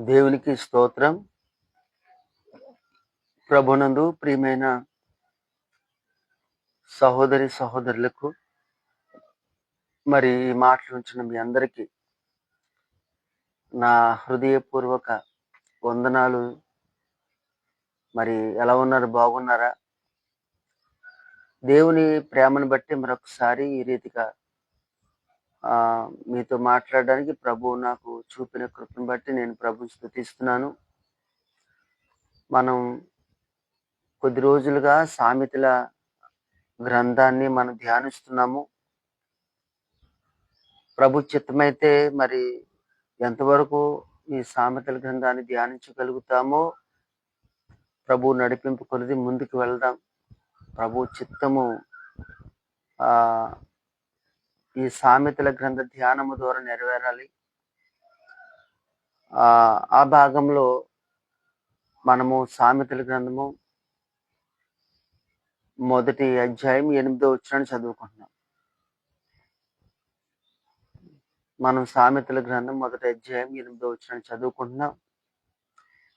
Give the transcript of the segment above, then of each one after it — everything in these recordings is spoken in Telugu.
దేవునికి స్తోత్రం. ప్రభునందు ప్రియమైన సహోదరి సహోదరులకు మరి ఈ మాటలు ఉంచిన మీ అందరికీ నా హృదయపూర్వక వందనాలు. మరి ఎలా ఉన్నారు? బాగున్నారా? దేవుని ప్రేమను బట్టి మరొకసారి ఈ రీతిగా మీతో మాట్లాడడానికి ప్రభువు నాకు చూపిన కృపను బట్టి నేను ప్రభువుని స్తుతిస్తున్నాను. మనం కొద్ది రోజులుగా సామెతల గ్రంథాన్ని మనం ధ్యానిస్తున్నాము. ప్రభు చిత్తమైతే మరి ఎంతవరకు ఈ సామెతల గ్రంథాన్ని ధ్యానించగలుగుతామో ప్రభు నడిపింపు కొలిది ముందుకు వెళ్దాం. ప్రభు చిత్తము ఈ సామెతల గ్రంథ ధ్యానము ద్వారా నెరవేరాలి. ఆ భాగంలో మనము సామెతల గ్రంథము 1వ అధ్యాయం 8వ వచనాన్ని చదువుకుంటున్నాం. మనం సామెతల గ్రంథం 1వ అధ్యాయం 8వ వచనాన్ని చదువుకుంటున్నాం.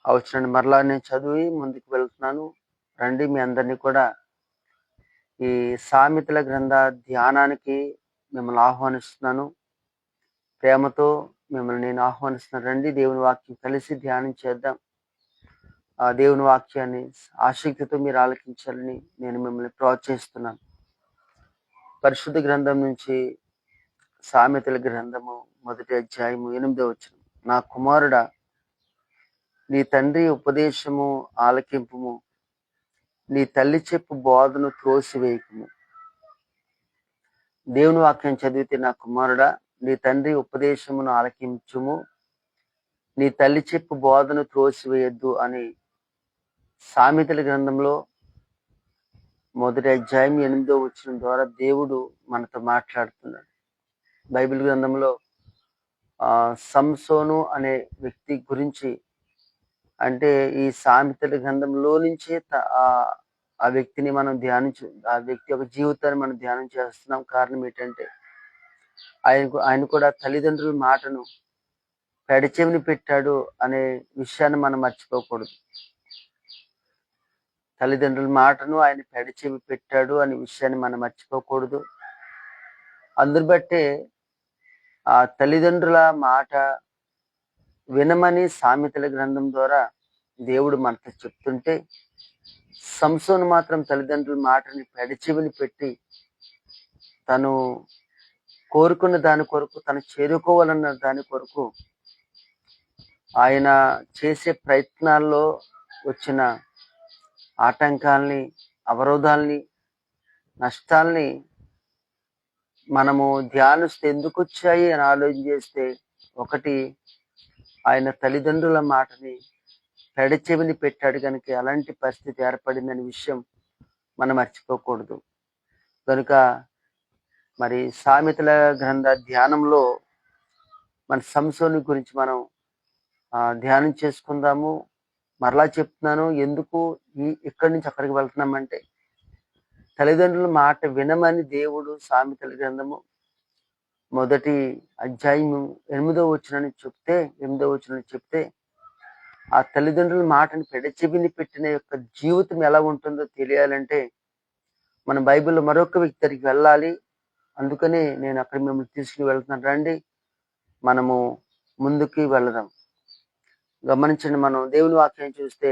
ఆ వచనాన్ని మరలా నేను చదివి ముందుకు వెళ్తున్నాను. రండి, మీ అందరినీ కూడా ఈ సామెతల గ్రంథ ధ్యానానికి మిమ్మల్ని ఆహ్వానిస్తున్నాను. ప్రేమతో మిమ్మల్ని నేను ఆహ్వానిస్తున్నాను. రండి, దేవుని వాక్యం కలిసి ధ్యానం చేద్దాం. ఆ దేవుని వాక్యాన్ని ఆసక్తితో మీరు ఆలకించాలని నేను మిమ్మల్ని ప్రోత్సహిస్తున్నాను. పరిశుద్ధ గ్రంథం నుంచి సామెతల గ్రంథము 1వ అధ్యాయము 8వ వచనం. నా కుమారుడా, నీ తండ్రి ఉపదేశము ఆలకింపుము, నీ తల్లి చెప్పు బోధను త్రోసివేయకుము. దేవుని వాక్యం చదివితే, నా కుమారుడా, నీ తండ్రి ఉపదేశమును ఆలకించుము, నీ తల్లి చెప్పు బోధను త్రోసివేయద్దు అని సామెతల గ్రంథంలో 1వ అధ్యాయం 8వ వచనం ద్వారా దేవుడు మనతో మాట్లాడుతున్నాడు. బైబిల్ గ్రంథంలో సంసోను అనే వ్యక్తి గురించి, అంటే ఈ సామెతల గ్రంథంలో నుంచే ఆ వ్యక్తిని మనం ఆ వ్యక్తి యొక్క జీవితాన్ని మనం ధ్యానం చేస్తున్నాం. కారణం ఏంటంటే ఆయన కూడా తల్లిదండ్రుల మాటను పెడచెవిని పెట్టాడు అనే విషయాన్ని మనం మర్చిపోకూడదు. తల్లిదండ్రుల మాటను ఆయన పెడచెవి పెట్టాడు అనే విషయాన్ని మనం మర్చిపోకూడదు. అందుని బట్టే ఆ తల్లిదండ్రుల మాట వినమని సామెతల గ్రంథం ద్వారా దేవుడు మనతో చెప్తుంటే, సంసోను మాత్రం తల్లిదండ్రుల మాటని పెడచెవిని పెట్టి తను కోరుకున్న దాని కొరకు, తను చేరుకోవాలన్న దాని కొరకు ఆయన చేసే ప్రయత్నాల్లో వచ్చిన ఆటంకాల్ని, అవరోధాల్ని, నష్టాల్ని మనము ధ్యానిస్తే ఎందుకు వచ్చాయి అని ఆలోచన చేస్తే, ఒకటి, ఆయన తల్లిదండ్రుల మాటని పెడచెవిని పెట్టాడు కనుక అలాంటి పరిస్థితి ఏర్పడిందనే విషయం మనం మర్చిపోకూడదు. కనుక మరి సామెతల గ్రంథ ధ్యానంలో మన సంసోను గురించి మనం ధ్యానం చేసుకుందాము. మరలా చెప్తున్నాను, ఎందుకు ఇక్కడి నుంచి అక్కడికి వెళ్తున్నామంటే, తల్లిదండ్రుల మాట వినమని దేవుడు సామెతల గ్రంథము 1వ అధ్యాయం 8వ వచనం చెప్తే ఆ తల్లిదండ్రుల మాటని పెడచెవిని పెట్టిన యొక్క జీవితం ఎలా ఉంటుందో తెలియాలంటే మన బైబిల్లో మరొక వ్యక్తి దగ్గరికి వెళ్ళాలి. అందుకని నేను అక్కడ మిమ్మల్ని తీసుకుని వెళ్తున్నాను. రండి, మనము ముందుకి వెళదాం. గమనించండి, మనం దేవుని వాక్యం చూస్తే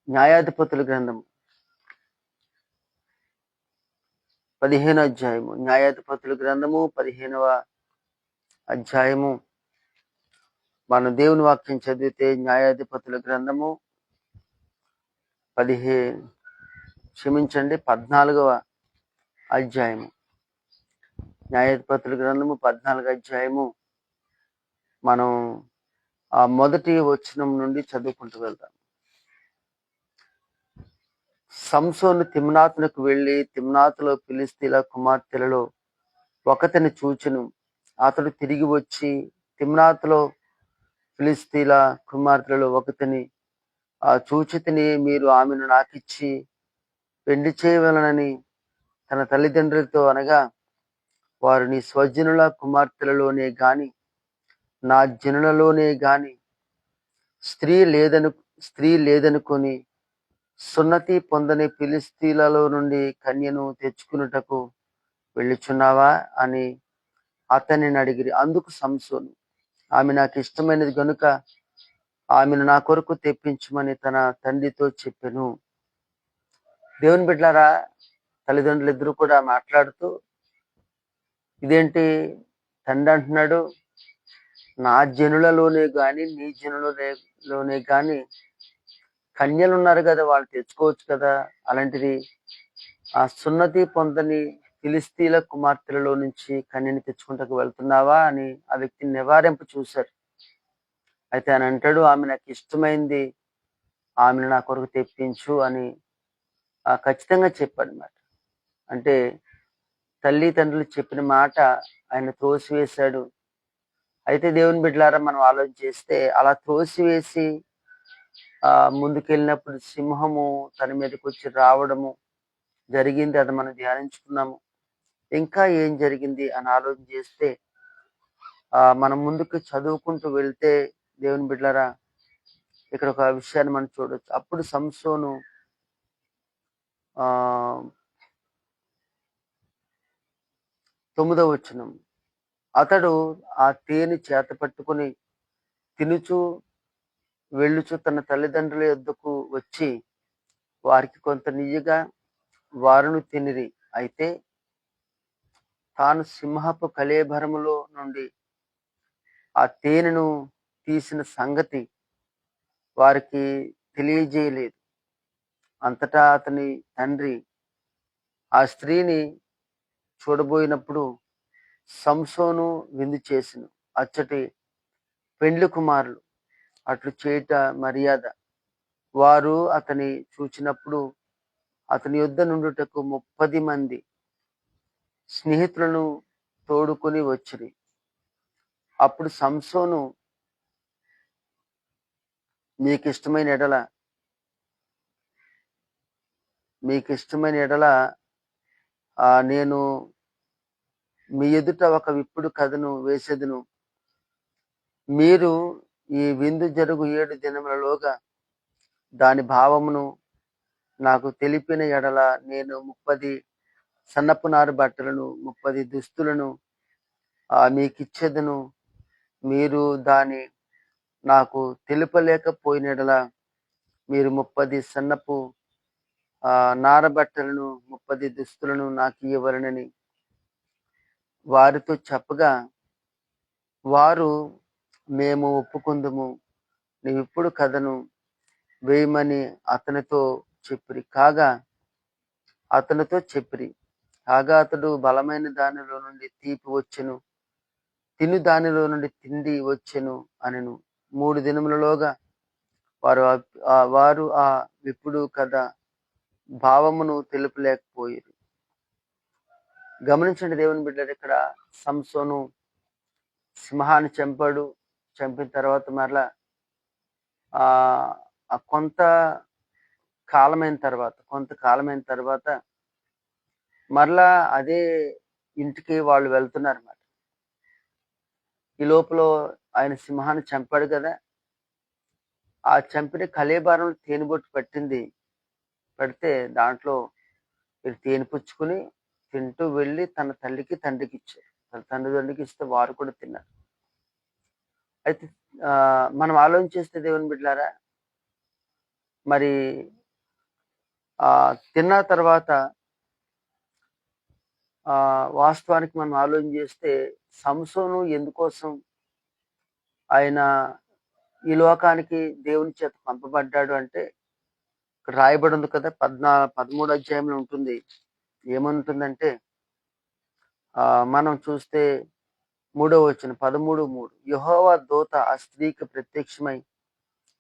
న్యాయాధిపతుల గ్రంథం 15వ అధ్యాయము, న్యాయాధిపతుల గ్రంథము 15వ అధ్యాయము మనం దేవుని వాక్యం చదివితే, న్యాయాధిపతుల గ్రంథము 14వ అధ్యాయము, న్యాయాధిపతుల గ్రంథము 14వ అధ్యాయము మనం ఆ మొదటి వచనం నుండి చదువుకుంటూ వెళ్తాం. సంసోను తిమ్నాతునకు వెళ్ళి తిమ్నాతులో ఫిలిష్తీయుల కుమార్తెలలో ఒకతిని చూచెను. అతడు తిరిగి వచ్చి తిమ్నాతులో ఫిలిష్తీయుల కుమార్తెలలో ఒకతిని చూచితిని, మీరు ఆమెను నాకిచ్చి పెండి చేయవలనని తన తల్లిదండ్రులతో అనగా, వారు నీ స్వజనుల కుమార్తెలలోనే గాని నా జనులలోనే గాని స్త్రీ లేదను స్త్రీ లేదనుకొని సున్నతి పొందని ఫిలిష్తీయులలో నుండి కన్యను తెచ్చుకున్నటకు వెళ్ళుచున్నావా అని అతనిని అడిగిరి. అందుకు సంసోను, ఆమె నాకు ఇష్టమైనది గనుక ఆమెను నా కొరకు తెప్పించమని తన తండ్రితో చెప్పెను. దేవుని బిడ్డలారా, తల్లిదండ్రులు ఇద్దరు కూడా మాట్లాడుతూ, ఇదేంటి తండ్రి అంటున్నాడు, నా జనులలోనే గాని నీ జనులలోనే గాని కన్యలు ఉన్నారు కదా, వాళ్ళు తెచ్చుకోవచ్చు కదా, అలాంటిది ఆ సున్నతి పొందని ఫిలిస్తీన్ల కుమార్తెలలో నుంచి కన్యని తెచ్చుకుంటకు వెళ్తున్నావా అని ఆ వ్యక్తిని నివారింపు చూశారు. అయితే ఆయన అంటాడు, ఆమె నాకు ఇష్టమైంది, ఆమెను నా కొరకు తెప్పించు అని ఖచ్చితంగా చెప్పాడు అన్నమాట. అంటే తల్లి తండ్రులు చెప్పిన మాట ఆయన త్రోసివేశాడు. అయితే దేవుని బిడ్డలారా, మనం ఆలోచన చేస్తే అలా త్రోసివేసి ముందుకెళ్ళినప్పుడు సింహము తన మీదకి వచ్చి రావడము జరిగింది. అది మనం ధ్యానించుకున్నాము. ఇంకా ఏం జరిగింది అని ఆలోచన చేస్తే మనం ముందుకు చదువుకుంటూ వెళ్తే దేవుని బిడ్డలారా, ఇక్కడ ఒక విషయాన్ని మనం చూడొచ్చు. అప్పుడు సంసోను 9వ వచనం, అతడు ఆ తేనె చేత పట్టుకుని తినుచు వెళ్ళుచు తన తల్లిదండ్రుల యొద్దకు వచ్చి వారికి కొంత నియ్యగా వారును తినిరి. అయితే తాను సింహపు కళేబరములో నుండి ఆ తేనెను తీసిన సంగతి వారికి తెలియజేయలేదు. అంతటా అతని తండ్రి ఆ స్త్రీని చూడబోయినప్పుడు సంసోను విందు చేసెను. అచ్చటి పెండ్లి కుమారులు అట్లు చేయుట మర్యాద. వారు అతని చూచినప్పుడు అతని యొద్ద నుండుటకు 30 మంది స్నేహితులను తోడుకొని వచ్చిరి. అప్పుడు సంసోను, మీకిష్టమైన ఎడల నేను మీ ఎదుట ఒక విప్పుడు కథను వేసేదను. మీరు ఈ విందు జరుగు 7 దినములలోగా దాని భావమును నాకు తెలిపిన ఎడల నేను 30 సన్నపు నారు బట్టలను 30 దుస్తులను మీకిచ్చేదను. మీరు దాని నాకు తెలుపలేకపోయిన ఎడల మీరు 30 సన్నపు నారబట్టలను 30 దుస్తులను నాకు ఇవ్వవలెనని వారితో చెప్పగా వారు, మేము ఒప్పుకొందుము, నీవిప్పుడు కథను వేయమని అతనితో చెప్పిరి. కాగా అతడు బలమైన దానిలో నుండి తీపి వచ్చెను, తిను దానిలో నుండి తిండి వచ్చెను అనెను. 3 దినములలోగా వారు ఆ విప్పుడు కథ భావమును తెలుపలేకపోయారు. గమనించండి దేవుని బిడ్డలు, ఇక్కడ సంసోను సింహాన్ని చంపాడు. చంపిన తర్వాత మరలా కొంతకాలమైన తర్వాత మరలా అదే ఇంటికి వాళ్ళు వెళ్తున్నారు అన్నమాట. ఈ లోపల ఆయన సింహాన్ని చంపాడు కదా, ఆ చంపిన కళేబరం తేనెబొట్టు పడితే దాంట్లో తేనె పుచ్చుకుని తింటూ వెళ్ళి తన తండ్రికి ఇచ్చారు. తన తండ్రికి ఇస్తే వారు కూడా తిన్నారు. అయితే మనం ఆలోచన చేస్తే దేవుని బిడ్డలారా, మరి తిన్న తర్వాత వాస్తవానికి మనం ఆలోచన చేస్తే సంసోను ఎందుకోసం ఆయన ఈ లోకానికి దేవుని చేత పంపబడ్డాడు అంటే ఇక్కడ రాయబడి ఉంది కదా, 13వ అధ్యాయంలో ఉంటుంది. ఏమంటుందంటే మనం చూస్తే 3వ వచనం 13:3, యెహోవా దూత ఆ స్త్రీకి ప్రత్యక్షమై,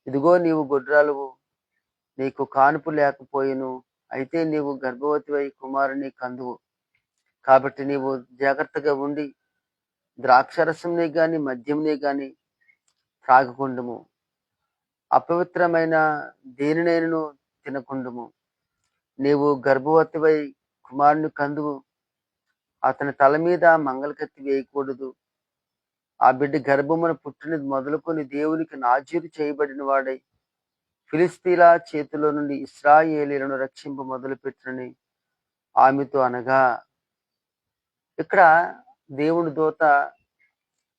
ఇదిగో నీవు గొడ్రాలువు, నీకు కానుపు లేకపోయెను, అయితే నీవు గర్భవతివై కుమారుని కందువు. కాబట్టి నీవు జాగ్రత్తగా ఉండి ద్రాక్షరసంని గాని మద్యంని గాని త్రాగకుండుము, అపవిత్రమైన దేనినైనను తినకుండుము. నీవు గర్భవతివై కుమారుని కందువు, అతని తల మీద మంగళకత్తి వేయకూడదు, ఆ బిడ్డ గర్భమున పుట్టినది మొదలుకొని దేవునికి నాజీరు చేయబడిన వాడై ఫిలిస్తీన్ల చేతిలో నుండి ఇశ్రాయేలీయులను రక్షింప మొదలుపెట్టునని ఆమెతో అనగా, ఇక్కడ దేవుని దూత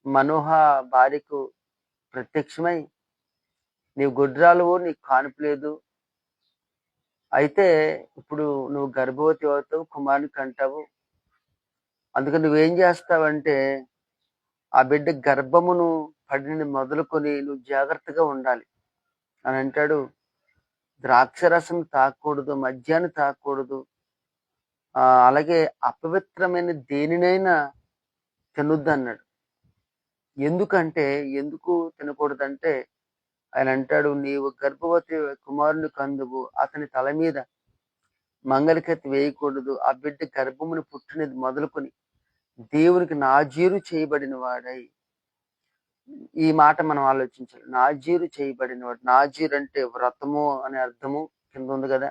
మనోహ భార్యకు ప్రత్యక్షమై, నీవు గొడ్రాలువు, నీకు కానుపు లేదు, అయితే ఇప్పుడు నువ్వు గర్భవతి అవుతావు, కుమారుని కంటావు, అందుకని నువ్వేం చేస్తావంటే ఆ బిడ్డ గర్భమును పడిన మొదలుకొని నువ్వు జాగ్రత్తగా ఉండాలి అని అంటాడు. ద్రాక్షరసం తాగకూడదు, మద్యాన్ని తాగకూడదు, అలాగే అపవిత్రమైన దేనినైనా తినొద్దు అన్నాడు. ఎందుకంటే ఎందుకు తినకూడదంటే ఆయన అంటాడు, నీవు గర్భవతి కుమారుని కందువు, అతని తల మీద మంగళకత్తి వేయకూడదు, ఆ బిడ్డ గర్భమును పుట్టినది మొదలుకొని దేవునికి నాజీరు చేయబడిన వాడై. ఈ మాట మనం ఆలోచించాలి. నాజీరు చేయబడిన వాడు. నాజీరు అంటే వ్రతము అనే అర్థము కింద ఉంది కదా,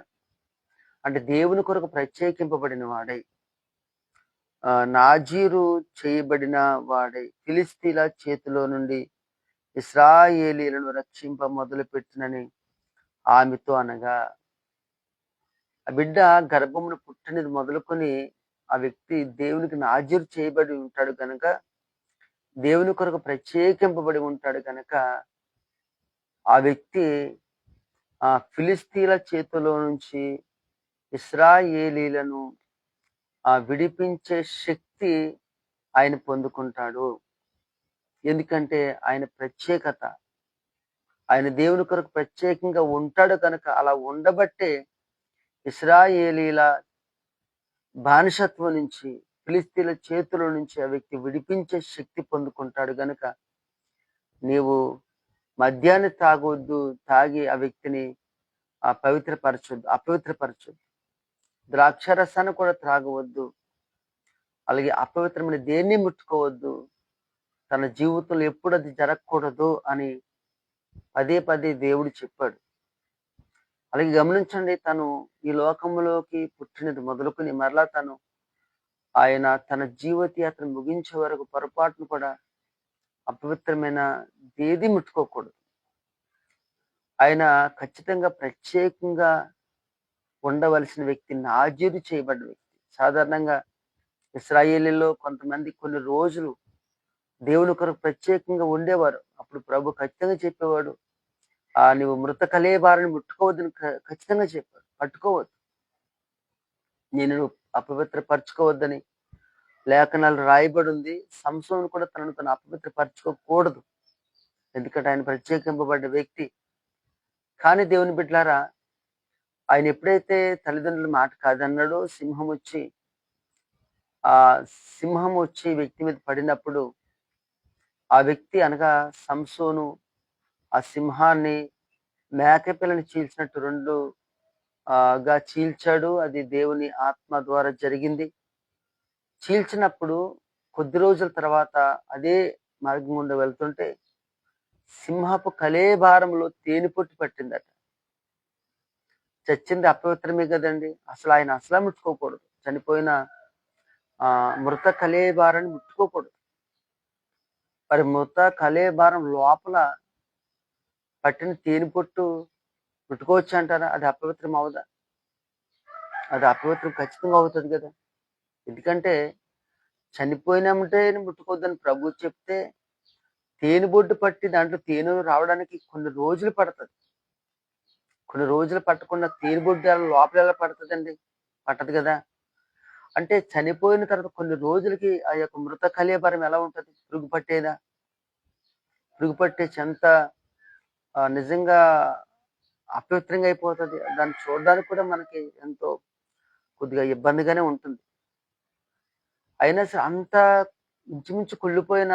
అంటే దేవుని కొరకు ప్రత్యేకింపబడిన వాడై, నాజీరు చేయబడిన వాడై ఫిలిస్తీన్ల చేతిలో నుండి ఇశ్రాయేలీయులను రక్షింప మొదలుపెట్టినని ఆమెతో అనగా, ఆ బిడ్డ గర్భమును పుట్టినది మొదలుకొని ఆ వ్యక్తి దేవునికి నాజీరు చేయబడి ఉంటాడు కనుక, దేవుని కొరకు ప్రత్యేకింపబడి ఉంటాడు కనుక, ఆ వ్యక్తి ఆ ఫిలిస్తీన్ల చేతిలో నుంచి ఇశ్రాయేలీయులను విడిపించే శక్తి ఆయన పొందుకుంటాడు. ఎందుకంటే ఆయన ప్రత్యేకత, ఆయన దేవుని కొరకు ప్రత్యేకంగా ఉంటాడు కనుక, అలా ఉండబట్టే ఇశ్రాయేలీల బానిసత్వం నుంచి, ఫిలిస్తీన్ల చేతుల నుంచి ఆ వ్యక్తి విడిపించే శక్తి పొందుకుంటాడు గనుక, నీవు మద్యాన్ని తాగొద్దు, తాగి ఆ వ్యక్తిని అపవిత్రపరచొద్దు, ద్రాక్షరసాన్ని కూడా త్రాగవద్దు, అలాగే అపవిత్రమైన దేన్ని ముట్టుకోవద్దు, తన జీవితంలో ఎప్పుడు అది జరగకూడదు అని పదే పదే దేవుడు చెప్పాడు. అలాగే గమనించండి, తను ఈ లోకంలోకి పుట్టినది మొదలుకొని మరలా ఆయన తన జీవితయాత్ర ముగించే వరకు పొరపాటును కూడా అపవిత్రమైన ఏది ముట్టుకోకూడదు. ఆయన ఖచ్చితంగా ప్రత్యేకంగా ఉండవలసిన వ్యక్తి, నాజీరు చేయబడ్డ వ్యక్తి. సాధారణంగా ఇశ్రాయేలీలో కొంతమంది కొన్ని రోజులు దేవుని కొరకు ప్రత్యేకంగా ఉండేవారు. అప్పుడు ప్రభు ఖచ్చితంగా చెప్పేవాడు, నువ్వు మృత కళేబారిని ముట్టుకోవద్దని ఖచ్చితంగా చెప్పాడు. పట్టుకోవద్దు, నేను అపవిత్రపరచుకోవద్దని లేఖనాలు రాయబడి ఉంది. సంసోను కూడా తనను తను అపవిత్రపరచుకోకూడదు, ఎందుకంటే ఆయన ప్రత్యేకింపబడ్డ వ్యక్తి. కానీ దేవుని బిడ్డలారా, ఆయన ఎప్పుడైతే తల్లిదండ్రుల మాట కాదన్నాడో, సింహం వచ్చి వ్యక్తి మీద పడినప్పుడు ఆ వ్యక్తి అనగా సంసోను ఆ సింహాన్ని మేకపిల్లని చీల్చినట్టు గా చీల్చాడు. అది దేవుని ఆత్మ ద్వారా జరిగింది. చీల్చినప్పుడు కొద్ది రోజుల తర్వాత అదే మార్గం గుండా వెళ్తుంటే సింహపు కళేభారంలో తేనె పొట్టు పట్టిందట. చచ్చింది అపవిత్రమే కదండి, అసలు ఆయన అసలా ముట్టుకోకూడదు. చనిపోయిన మృత కళేభారాన్ని ముట్టుకోకూడదు. మరి మృత కళేభారం లోపల పట్టిన తేనె పొట్టు ముట్టుకోవచ్చు అంటారా? అది అపవిత్రం అవుదా? అది అపవిత్రం ఖచ్చితంగా అవుతుంది కదా. ఎందుకంటే చనిపోయినామంటే ముట్టుకోవద్దని ప్రభు చెప్తే, తేనె బొడ్డు పట్టి దాంట్లో తేనె రావడానికి కొన్ని రోజులు పడుతుంది. కొన్ని రోజులు పట్టకుండా తేనె బొడ్డు లోపల ఎలా పడుతుందండి? పట్టదు కదా. అంటే చనిపోయిన తర్వాత కొన్ని రోజులకి ఆ యొక్క మృత కళేబరం ఎలా ఉంటుంది? పురుగు పట్టేదా? పురుగు పట్టే చెంత నిజంగా అపవిత్రంగా అయిపోతుంది. దాన్ని చూడడానికి కూడా మనకి ఎంతో కొద్దిగా ఇబ్బందిగానే ఉంటుంది. అయినా సరే అంత ఇంచుమించు కుళ్ళిపోయిన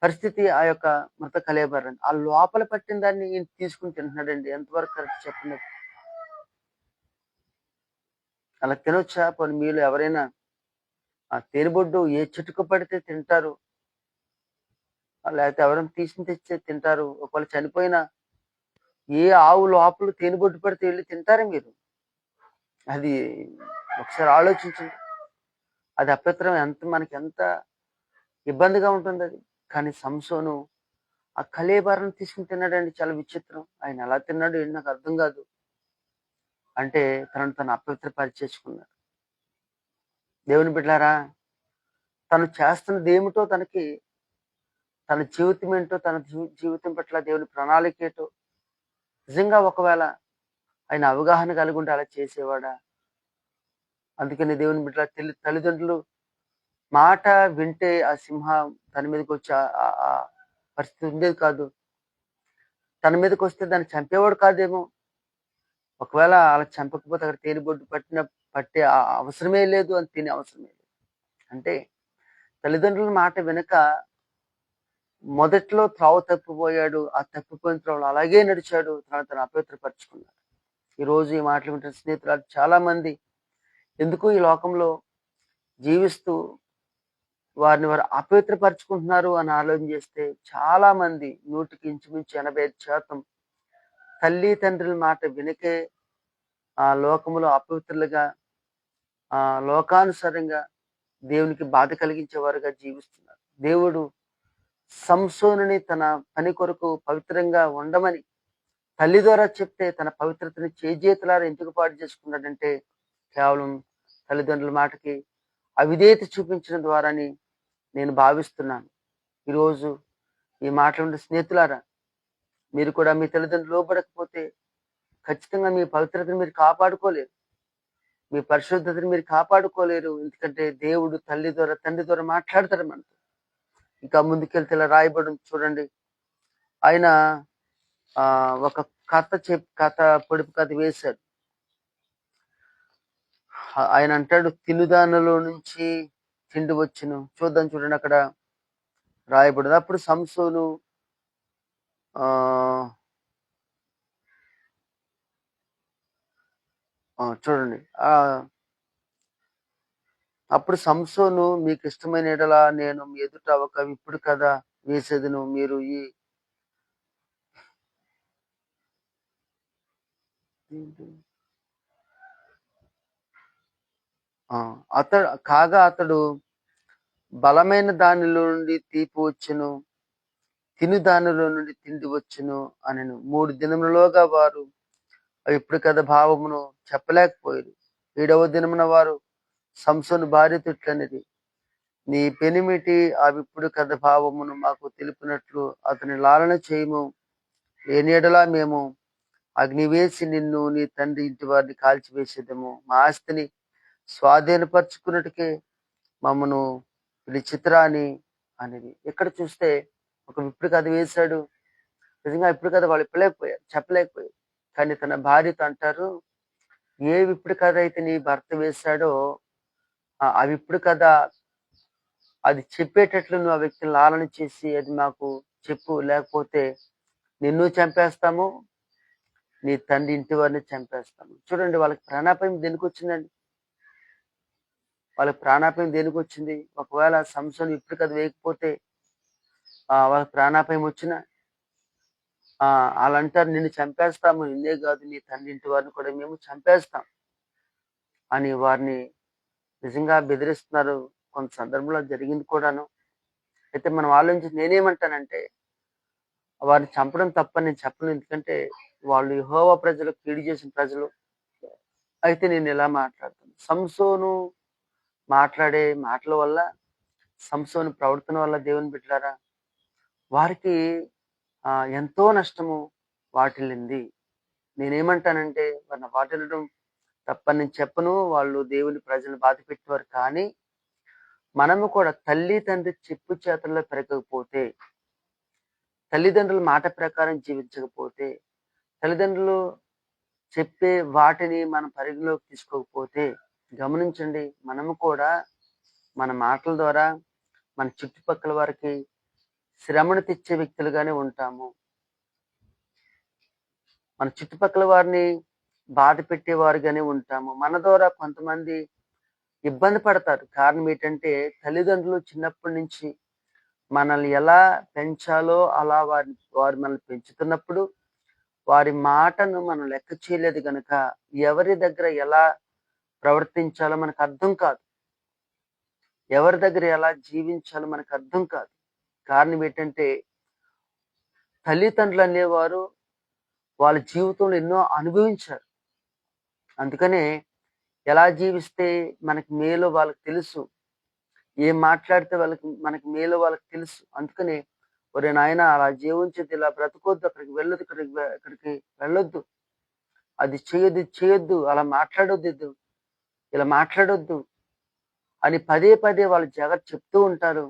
పరిస్థితి ఆ యొక్క మృత కళేబరం. ఆ లోపల పట్టిన దాన్ని ఈయన తీసుకుని తింటున్నాడండి. ఎంతవరకు కరెక్ట్ చెప్పండి? అలా తినొచ్చా? పోనీ మీలో ఎవరైనా ఆ తేనెబొడ్డు ఏ చెట్టుకు పడితే తింటారు, లేకపోతే ఎవరైనా తీసుకుని తెచ్చే తింటారు. ఒకవేళ చనిపోయిన ఏ ఆవు లోపల తేనెబొడ్డు పడితే వెళ్ళి తింటారా మీరు? అది ఒకసారి ఆలోచించండి. అది అపవిత్రం, మనకి ఎంత ఇబ్బందిగా ఉంటుంది అది. కానీ సంసోను ఆ కళేబరాన్ని తీసుకుని తిన్నాడండి. చాలా విచిత్రం. ఆయన ఎలా తిన్నాడో ఏంటి నాకు అర్థం కాదు. అంటే తనను తను అపవిత్రపరిచేసుకున్నాడు. దేవుని బిడ్డలారా, తను చేస్తున్నదేమిటో తన జీవితం ఏంటో, తన జీవితం పట్ల దేవుని ప్రణాళిక ఏంటో నిజంగా ఒకవేళ ఆయన అవగాహన కలిగి ఉంటే అలా చేసేవాడా? అందుకని దేవుని బిడ్డల తల్లిదండ్రులు మాట వింటే ఆ సింహం తన మీదకి వచ్చి ఆ పరిస్థితి ఉండేది కాదు. తన మీదకి వస్తే దాన్ని చంపేవాడు కాదేమో. ఒకవేళ అలా చంపకపోతే అక్కడ తేనెబొట్టు పట్టే అవసరమే లేదు, అని తినే అవసరమే లేదు. అంటే తల్లిదండ్రుల మాట వెనుక మొదట్లో త్రోవ తప్పిపోయాడు. ఆ తప్పిపోయిన త్రోవలో అలాగే నడిచాడు. తను అపవిత్రపరుచుకున్నాడు. ఈరోజు ఈ మాటలు వింటున్న స్నేహితురాలు చాలా మంది ఎందుకు ఈ లోకంలో జీవిస్తూ వారిని వారు అపవిత్రపరుచుకుంటున్నారు అని ఆలోచన చేస్తే చాలా మంది 100కి ఇంచుమించు 85% తల్లి తండ్రుల మాట వినకే ఆ లోకములో అపవిత్రులుగా లోకానుసారంగా దేవునికి బాధ కలిగించేవారుగా జీవిస్తున్నారు. దేవుడు సంసోనుని తన పని కొరకు పవిత్రంగా ఉండమని తల్లి ద్వారా చెప్తే తన పవిత్రతని చేజేతులారా ఎందుకు పాటు చేసుకున్నాడంటే కేవలం తల్లిదండ్రుల మాటకి అవిధేయత చూపించడం ద్వారాని నేను భావిస్తున్నాను. ఈరోజు ఈ మాటలుండే స్నేహితులారా, మీరు కూడా మీ తల్లిదండ్రులు లోబడకపోతే ఖచ్చితంగా మీ పవిత్రతను మీరు కాపాడుకోలేరు. మీ పరిశుద్ధతను మీరు కాపాడుకోలేరు. ఎందుకంటే దేవుడు తల్లి ద్వారా తండ్రి ద్వారా మాట్లాడతాడు మనతో. ఇంకా ముందుకెళ్తే ఇలా రాయబడి చూడండి. ఆయన ఒక కథ పొడుపు కథ వేశాడు. ఆయన అంటాడు, తినుదానిలో నుంచి తిండి వచ్చును. చూద్దాం చూడండి, అక్కడ రాయబడింది. అప్పుడు సంసోను చూడండి, అప్పుడు సంసోను, మీకు ఇష్టమైన ఎడలా నేను మీ ఎదుట ఒక విప్పుడు కదా వేసేదను. మీరు ఈ అతడు బలమైన దానిలో నుండి తీపి వచ్చును, తిను దానిలో నుండి తిండి వచ్చును అనెను. 3 దినములలోగా వారు ఇప్పుడు కథ భావమును చెప్పలేకపోయారు. 7వ దినమున వారు సంసోను భార్యతో ఇట్లనిది, నీ పెనిమిటి ఆ విప్పుడు కథ భావమును మాకు తెలిపినట్లు అతని లాలన చేయము. లేని యెడల మేము అగ్ని వేసి నిన్ను నీ తండ్రి ఇంటి వారిని కాల్చివేసేదము. మా ఆస్తిని స్వాధీనపరుచుకున్నట్టుకే మమ్మను విచిత్రా అనేది. ఇక్కడ చూస్తే ఒక విప్పుడు కథ వేశాడు. నిజంగా ఇప్పుడు కథ వాళ్ళు చెప్పలేకపోయారు. కానీ తన భార్యతో అంటారు, ఏ విప్పుడు కథ అయితే నీ భర్త వేశాడో ఆ విప్పుడు కథ అది చెప్పేటట్లు నువ్వు ఆ వ్యక్తిని లాలన చేసి అది మాకు చెప్పు, లేకపోతే నిన్ను చంపేస్తాము, నీ తండ్రి ఇంటి వారిని చంపేస్తాము. చూడండి, వాళ్ళకి ప్రాణాపాయం దేనికి వచ్చిందండి? వాళ్ళకి ప్రాణాపాయం దేనికి వచ్చింది? ఒకవేళ సంసోను ఇప్పుడు కథ వేయకపోతే వాళ్ళకి ప్రాణాపాయం వచ్చినా వాళ్ళు అంటారు, నిన్ను చంపేస్తాము, నిన్నే కాదు నీ తండ్రి ఇంటి వారిని కూడా మేము చంపేస్తాం అని వారిని నిజంగా బెదిరిస్తున్నారు. కొంత సందర్భంలో జరిగింది కూడాను. అయితే మనం ఆలోచించి నేనేమంటానంటే, వారిని చంపడం తప్పని నేను చెప్పను. ఎందుకంటే వాళ్ళు యెహోవా ప్రజలు, కీడు చేసిన ప్రజలు. అయితే నేను ఇలా మాట్లాడుతాను. సంసోను మాట్లాడే మాటల వల్ల, సంసోను ప్రవర్తన వల్ల దేవుని బిడ్డలారా వారికి ఎంతో నష్టము వాటిల్లింది. నేనేమంటానంటే వారిని వాటిల్లడం తప్పని నేను చెప్పను. వాళ్ళు దేవుని ప్రజలను బాధ పెట్టేవారు. కానీ మనము కూడా తల్లి తండ్రి చెప్పు చేతల్లో పెరగకపోతే, తల్లిదండ్రుల మాట ప్రకారం జీవించకపోతే, తల్లిదండ్రులు చెప్పే వాటిని మనం పరిగణలోకి తీసుకోకపోతే, గమనించండి, మనము కూడా మన మాటల ద్వారా మన చుట్టుపక్కల వారికి శ్రమను తెచ్చే వ్యక్తులుగానే ఉంటాము. మన చుట్టుపక్కల వారిని బాధ పెట్టేవారుగానే ఉంటాము. మన ద్వారా కొంతమంది ఇబ్బంది పడతారు. కారణం ఏంటంటే తల్లిదండ్రులు చిన్నప్పటి నుంచి మనల్ని ఎలా పెంచాలో అలా వారు మనల్ని పెంచుతున్నప్పుడు వారి మాటను మనం లెక్క చేయలేదు గనక ఎవరి దగ్గర ఎలా ప్రవర్తించాలో మనకు అర్థం కాదు. ఎవరి దగ్గర ఎలా జీవించాలో మనకు అర్థం కాదు. కారణం ఏంటంటే తల్లిదండ్రులు అనేవారు వాళ్ళ జీవితంలో ఎన్నో అనుభవించారు. అందుకనే ఎలా జీవిస్తే మనకి మేలో వాళ్ళకి తెలుసు. ఏం మాట్లాడితే మనకి మేలో వాళ్ళకి తెలుసు. అందుకనే ఒరేయ్ నాయనా అలా జీవించొద్దు, ఇలా బ్రతకొద్దు, అక్కడికి వెళ్ళొద్దు, ఇక్కడికి వెళ్ళొద్దు. అది చేయొద్దు, ఇది చేయొద్దు, అలా మాట్లాడొద్దు, ఇలా మాట్లాడొద్దు అని పదే పదే వాళ్ళు జాగ్రత్త చెప్తూ ఉంటారు.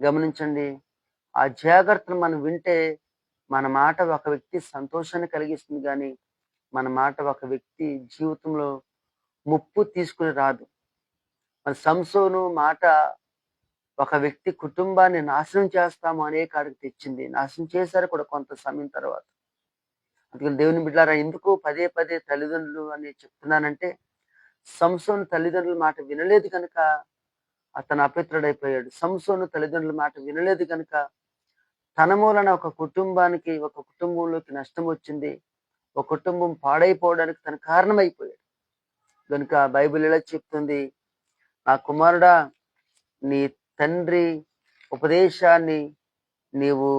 గమనించండి. ఆ జాగ్రత్తను మనం వింటే మన మాట ఒక వ్యక్తి సంతోషాన్ని కలిగిస్తుంది గానీ, మన మాట ఒక వ్యక్తి జీవితంలో ముప్పు తీసుకొని రాదు. మన సంసోను మాట ఒక వ్యక్తి కుటుంబాన్ని నాశనం చేస్తాము అనే కాడికి తెచ్చింది. నాశనం చేశారు కూడా కొంత సమయం తర్వాత. అందుకని దేవుని బిడ్డలారా ఎందుకు పదే పదే తల్లిదండ్రులు అని చెప్తున్నానంటే, సంసోను తల్లిదండ్రుల మాట వినలేదు గనుక అతను అపవిత్రుడైపోయాడు. సంసోను తల్లిదండ్రుల మాట వినలేదు గనుక తన మూలన ఒక కుటుంబంలోకి నష్టం వచ్చింది. ఒక కుటుంబం పాడైపోవడానికి తను కారణమైపోయాడు. గనుక బైబిల్ ఇలా చెప్తుంది, నా కుమారుడా నీ తండ్రి ఉపదేశాన్ని నీవు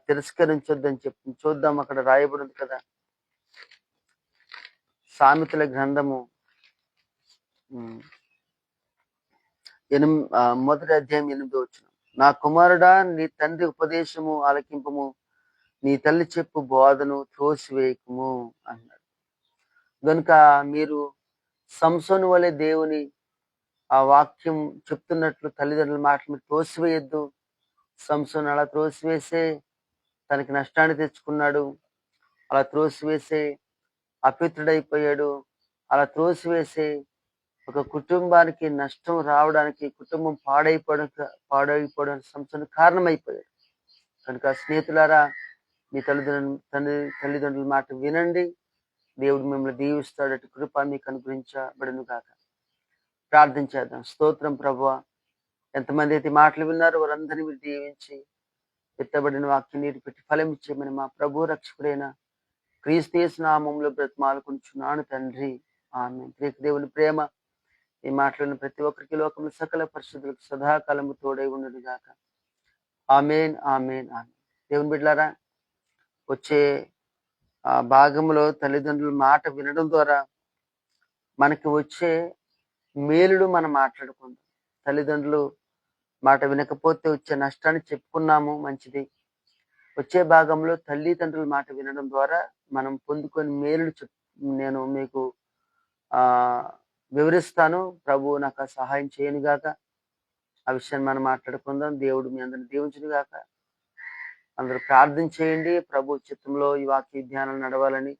తిరస్కరించొద్దని చెప్తుంది. చూద్దాం అక్కడ రాయబడి ఉంది కదా. సామెతల గ్రంథము మొదటి అధ్యాయం 8వ వచనం. నా కుమారుడా నీ తండ్రి ఉపదేశము ఆలకింపము, నీ తల్లి చెప్పు బోధను త్రోసివేయకము అన్నాడు. గనుక మీరు సంసోను వలె దేవుని ఆ వాక్యం చెప్తున్నట్లు తల్లిదండ్రుల మాటలు మీరు త్రోసివేయొద్దు. సంసోను అలా త్రోసివేసే తనకి నష్టాన్ని తెచ్చుకున్నాడు. అలా త్రోసివేసే అపవిత్రుడైపోయాడు. అలా త్రోసివేసే ఒక కుటుంబానికి నష్టం రావడానికి, కుటుంబం పాడైపోవడానికి సంసోను కారణమైపోయాడు. కనుక స్నేహితులారా మీ తల్లిదండ్రుల మాట వినండి. దేవుడు మిమ్మల్ని దీవిస్తాడు. అటు కృప మీకు అనుగ్రహించబడును గాక. ప్రార్థన చేద్దాం. స్తోత్రం ప్రభువా, ఎంతమంది అయితే మాటలు విన్నారో వారందరినీ మీరు దీవించి ఎత్తబడిన వాక్యం నీరు పెట్టి ఫలం ఇచ్చేయమని మా ప్రభు రక్షకుడైన క్రీస్తు యేసు నామములో బ్రతిమాలుకొనుచున్నాను తండ్రి. ఆమేన్. దేవుని ప్రేమ ఈ మాటలను ప్రతి ఒక్కరికి లోకంలో సకల పరిశుద్ధులకు సదాకాలము తోడై ఉన్నది గాక. ఆమేన్, ఆమేన్, ఆమేన్. దేవుని బిడ్డలారా, వచ్చే భాగంలో తల్లిదండ్రుల మాట వినడం ద్వారా మనకి వచ్చే మేలులు మనం మాట్లాడుకుందాం. తల్లిదండ్రులు మాట వినకపోతే వచ్చే నష్టాన్ని చెప్పుకున్నాము, మంచిది. వచ్చే భాగంలో తల్లిదండ్రుల మాట వినడం ద్వారా మనం పొందుకొని మేలులు నేను మీకు ఆ వివరిస్తాను. ప్రభువు నాకు సహాయం చేయను గాక. ఆ విషయాన్ని మనం మాట్లాడుకుందాం. దేవుడు మీ అందరిని దీవించును గాక. అందరూ ప్రార్థన చేయండి. ప్రభు చిత్తంలో ఈ వాక్య ధ్యానం నడవాలని.